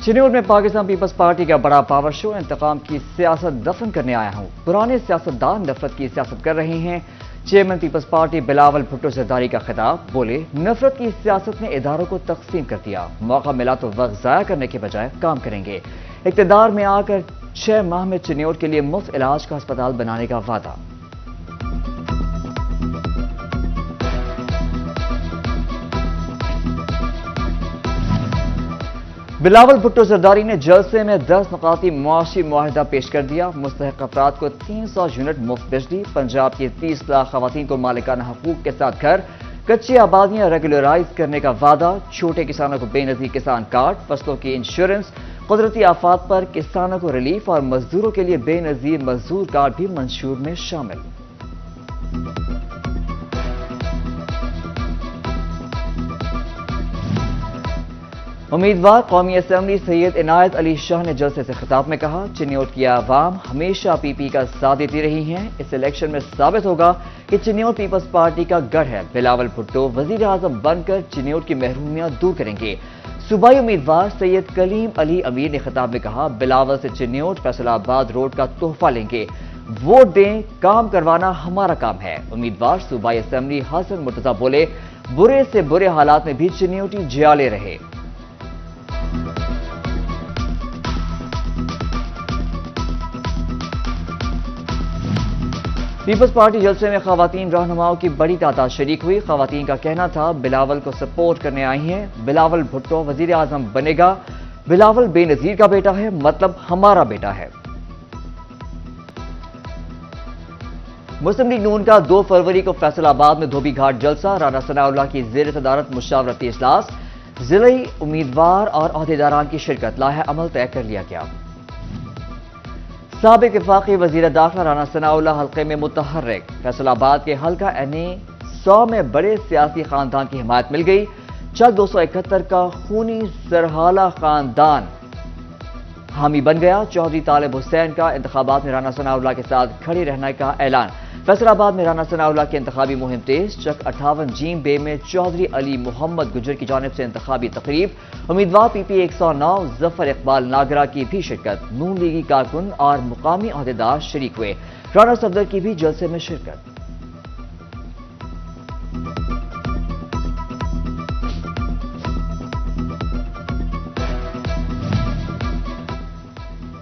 چنیوٹ میں Pakistan Peoples party کا بڑا پاور شو، انتقام کی سیاست دفن کرنے آیا ہوں۔ پرانے سیاستدان نفرت کی سیاست کر رہے ہیں۔ چیئرمین پیپلز پارٹی بلاول بھٹو زرداری کا خطاب، بولے نفرت کی سیاست نے اداروں کو تقسیم کر دیا، موقع ملا تو وقت ضائع کرنے کے بجائے کام کریں گے۔ اقتدار میں آ کر 6 ماہ میں چنیوٹ کے لیے مفت علاج کا ہسپتال بنانے کا وعدہ۔ بلاول بھٹو زرداری نے جلسے میں 10 نقاطی معاشی معاہدہ پیش کر دیا۔ مستحق افراد کو 300 یونٹ مفت بجلی، پنجاب کی 30 لاکھ خواتین کو مالکانہ حقوق کے ساتھ گھر، کچی آبادیاں ریگولرائز کرنے کا وعدہ، چھوٹے کسانوں کو بے نظیر کسان کارڈ، فصلوں کی انشورنس، قدرتی آفات پر کسانوں کو ریلیف اور مزدوروں کے لیے بے نظیر مزدور کارڈ بھی منشور میں شامل۔ امیدوار قومی اسمبلی سید عنایت علی شاہ نے جلسے سے خطاب میں کہا، چنیوٹ کی عوام ہمیشہ پی پی کا ساتھ دیتی رہی ہیں، اس الیکشن میں ثابت ہوگا کہ چنیوٹ پیپلز پارٹی کا گڑھ ہے۔ بلاول بھٹو وزیر اعظم بن کر چنیوٹ کی محرومیاں دور کریں گے۔ صوبائی امیدوار سید کلیم علی امیر نے خطاب میں کہا، بلاول سے چنیوٹ فیصل آباد روڈ کا تحفہ لیں گے، ووٹ دیں، کام کروانا ہمارا کام ہے۔ امیدوار صوبائی اسمبلی حسن مرتضی بولے، برے سے برے حالات میں بھی چنیوٹی جیالے رہے۔ پیپلز پارٹی جلسے میں خواتین رہنماؤں کی بڑی تعداد شریک ہوئی۔ خواتین کا کہنا تھا، بلاول کو سپورٹ کرنے آئی ہیں، بلاول بھٹو وزیر اعظم بنے گا، بلاول بے نظیر کا بیٹا ہے، مطلب ہمارا بیٹا ہے۔ مسلم لیگ نون کا 2 فروری کو فیصل آباد میں دھوبی گھاٹ جلسہ، رانا ثناء اللہ کی زیر صدارت مشاورتی اجلاس، ضلعی امیدوار اور عہدیداران کی شرکت، لائحہ عمل طے کر لیا گیا۔ سابق وفاقی وزیر داخلہ رانا ثناء اللہ حلقے میں متحرک، فیصل آباد کے حلقہ NA 100 میں بڑے سیاسی خاندان کی حمایت مل گئی۔ چک 271 کا خونی سرحالہ خاندان حامی بن گیا۔ چودھری طالب حسین کا انتخابات میں رانا ثناء اللہ کے ساتھ کھڑے رہنے کا اعلان۔ فیصل آباد میں رانا ثناء اللہ کی انتخابی مہم تیز، چک 58 جیم بے میں چودھری علی محمد گجر کی جانب سے انتخابی تقریب، امیدوار پی پی 109 ظفر اقبال ناگرہ کی بھی شرکت، نون لیگی کارکن اور مقامی عہدیدار شریک ہوئے، رانا صفدر کی بھی جلسے میں شرکت۔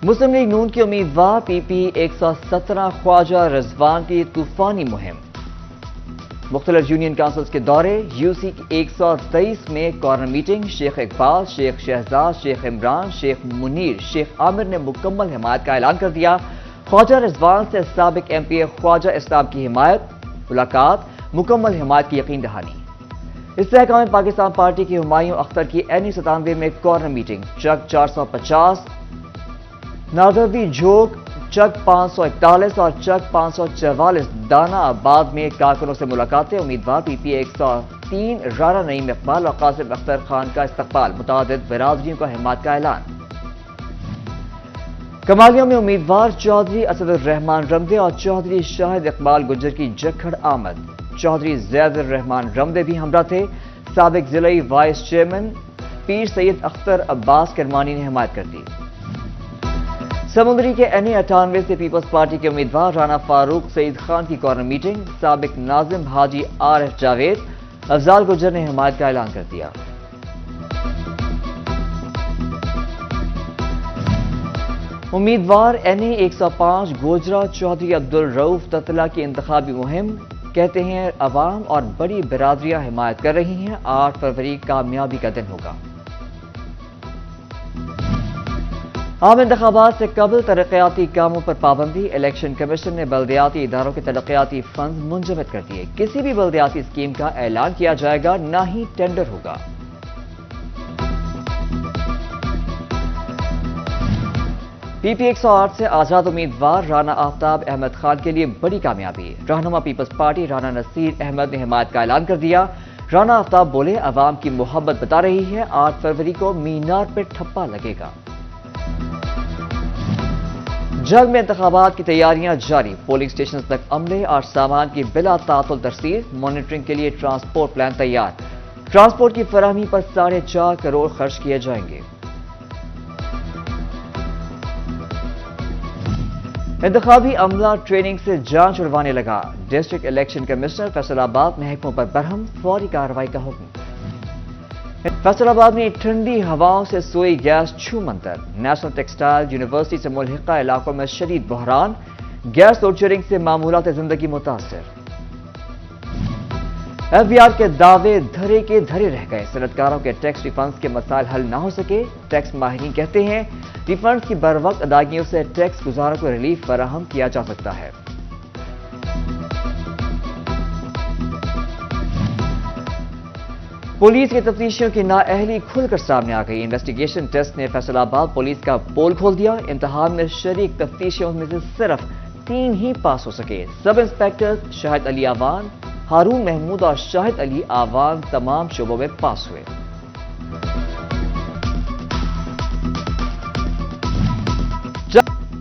مسلم لیگ نون کی امیدوار پی پی 117 خواجہ رضوان کی طوفانی مہم، مختلف یونین کونسلز کے دورے، UC 123 میں کارنر میٹنگ، شیخ اقبال، شیخ شہزاد، شیخ عمران، شیخ منیر، شیخ عامر نے مکمل حمایت کا اعلان کر دیا۔ خواجہ رضوان سے سابق MP خواجہ اسلام کی حمایت، ملاقات، مکمل حمایت کی یقین دہانی۔ استحکام پاکستان پارٹی کی ہمایوں اختر کی NA 97 میں کارنر میٹنگ، چک 450 ناردوی جھوک، چک 541 اور چک 544 دانا آباد میں کارکنوں سے ملاقاتیں، امیدوار پی پی 103 رانا نعیم اقبال اور قاسم اختر خان کا استقبال، متعدد برادریوں کا حمایت کا اعلان۔ کمالیوں میں امیدوار چودھری اسد الرحمان رمدے اور چودھری شاہد اقبال گجر کی جکھڑ آمد، چودھری زید الرحمان رمدے بھی ہمراہ تھے۔ سابق ضلعی وائس چیئرمین پیر سید اختر عباس کرمانی نے حمایت کر دی۔ سمندری کے NA 98 سے پیپلز پارٹی کے امیدوار رانا فاروق سعید خان کی کارنر میٹنگ، سابق ناظم حاجی عارف جاوید، افضال گجر نے حمایت کا اعلان کر دیا۔ امیدوار NA 105 گوجرا چودھری عبدالرؤف تتلہ کی انتخابی مہم، کہتے ہیں عوام اور بڑی برادریاں حمایت کر رہی ہیں، 8 فروری کامیابی کا دن ہوگا۔ عام انتخابات سے قبل ترقیاتی کاموں پر پابندی، الیکشن کمیشن نے بلدیاتی اداروں کے ترقیاتی فنڈز منجمد کر دیے، کسی بھی بلدیاتی اسکیم کا اعلان کیا جائے گا، نہ ہی ٹینڈر ہوگا۔ پی پی 108 سے آزاد امیدوار رانا آفتاب احمد خان کے لیے بڑی کامیابی، رہنما پیپلز پارٹی رانا نصیر احمد نے حمایت کا اعلان کر دیا۔ رانا آفتاب بولے، عوام کی محبت بتا رہی ہے، 8 فروری کو مینار پہ ٹھپا لگے گا۔ جنگ میں انتخابات کی تیاریاں جاری، پولنگ سٹیشنز تک عملے اور سامان کی بلا تعطل ترسیل، مانیٹرنگ کے لیے ٹرانسپورٹ پلان تیار، ٹرانسپورٹ کی فراہمی پر 4.5 کروڑ خرچ کیے جائیں گے۔ انتخابی عملہ ٹریننگ سے جان چھڑوانے لگا، ڈسٹرکٹ الیکشن کمشنر فیصل آباد محکموں پر برہم، فوری کارروائی کا حکم۔ فیصل آباد میں ٹھنڈی ہواؤں سے سوئی گیس چھو منتر، نیشنل ٹیکسٹائل یونیورسٹی سے ملحقہ علاقوں میں شدید بحران، گیس لوڈ شیڈنگ سے معمولات زندگی متاثر۔ ایف بی آر کے دعوے دھرے کے دھرے رہ گئے، صنعتکاروں کے ٹیکس ریفنڈز کے مسائل حل نہ ہو سکے، ٹیکس ماہرین کہتے ہیں ریفنڈز کی بروقت ادائیگیوں سے ٹیکس گزاروں کو ریلیف فراہم کیا جا سکتا ہے۔ پولیس کی تفتیشیوں کی نااہلی کھل کر سامنے آ گئی، انویسٹیگیشن ٹیسٹ نے فیصل آباد پولیس کا پول کھول دیا، امتحان میں شریک تفتیشیوں میں سے صرف 3 ہی پاس ہو سکے، سب انسپیکٹر شاہد علی آوان، ہارون محمود اور شاہد علی آوان تمام شعبوں میں پاس ہوئے۔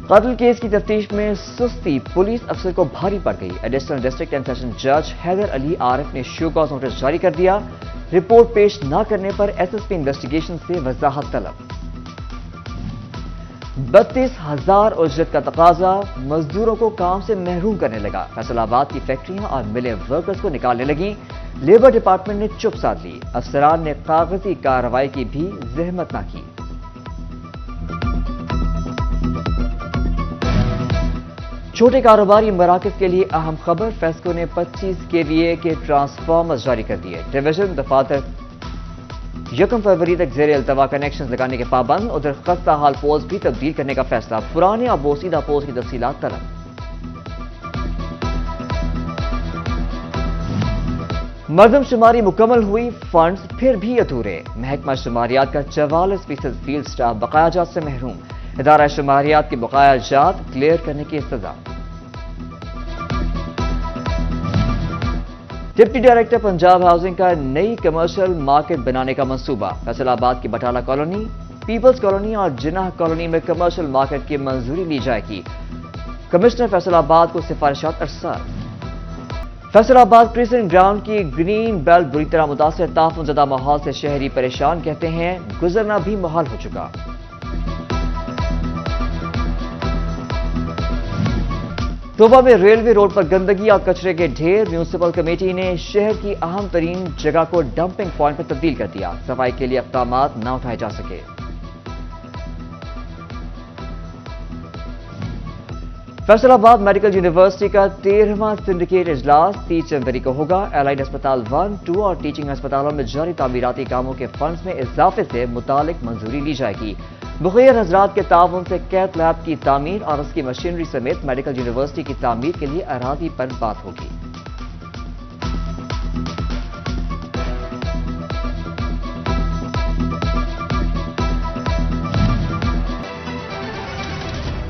قتل کیس کی تفتیش میں سستی پولیس افسر کو بھاری پڑ گئی، ایڈیشنل ڈسٹرکٹ اینڈ سیشن جج حیدر علی عارف نے شو کاز نوٹس جاری کر دیا، رپورٹ پیش نہ کرنے پر ایس ایس پی انویسٹیگیشن سے وضاحت طلب۔ 32,000 اجرت کا تقاضا، مزدوروں کو کام سے محروم کرنے لگا، فیصل آباد کی فیکٹریاں اور ملیں ورکرز کو نکالنے لگیں، لیبر ڈپارٹمنٹ نے چپ سادھ لی، افسران نے کاغذی کارروائی کی بھی زحمت نہ کی۔ چھوٹے کاروباری مراکز کے لیے اہم خبر، فیسکو نے 25 KVA کے ٹرانسفارمر جاری کر دیے، ڈویژن دفاتر 1 فروری تک زیر التوا کنیکشن لگانے کے پابند، ادھر خستہ حال پولز بھی تبدیل کرنے کا فیصلہ، پرانے اور بوسیدہ پولز کی تفصیلات طلب۔ مردم شماری مکمل ہوئی، فنڈز پھر بھی ادھورے، محکمہ شماریات کا 44% فیلڈ سٹاف بقایا جات سے محروم، ادارہ شماریات کی بقایا جات کلیئر کرنے کی استدعا۔ ڈپٹی ڈائریکٹر پنجاب ہاؤسنگ کا نئی کمرشل مارکیٹ بنانے کا منصوبہ، فیصل آباد کی بٹالہ کالونی، پیپلز کالونی اور جناح کالونی میں کمرشل مارکیٹ کی منظوری لی جائے گی، کمشنر فیصل آباد کو سفارشات ارسال۔ فیصل آباد پریزنٹ گراؤنڈ کی گرین بیلٹ بری طرح متاثر، تعفن زدہ ماحول سے شہری پریشان، کہتے ہیں گزرنا بھی محال ہو چکا۔ طوبہ میں ریلوے روڈ پر گندگی اور کچرے کے ڈھیر، میونسپل کمیٹی نے شہر کی اہم ترین جگہ کو ڈمپنگ پوائنٹ پر تبدیل کر دیا، صفائی کے لیے اقدامات نہ اٹھائے جا سکے۔ فیصل آباد میڈیکل یونیورسٹی کا 13واں سنڈیکیٹ اجلاس 30 جنوری کو ہوگا، الائڈ ہسپتال 1، 2 اور ٹیچنگ ہسپتالوں میں جاری تعمیراتی کاموں کے فنڈز میں اضافے سے متعلق منظوری لی جائے گی، مخیر حضرات کے تعاون سے کیتھ لیب کی تعمیر اور اس کی مشینری سمیت میڈیکل یونیورسٹی کی تعمیر کے لیے اراضی پر بات ہوگی۔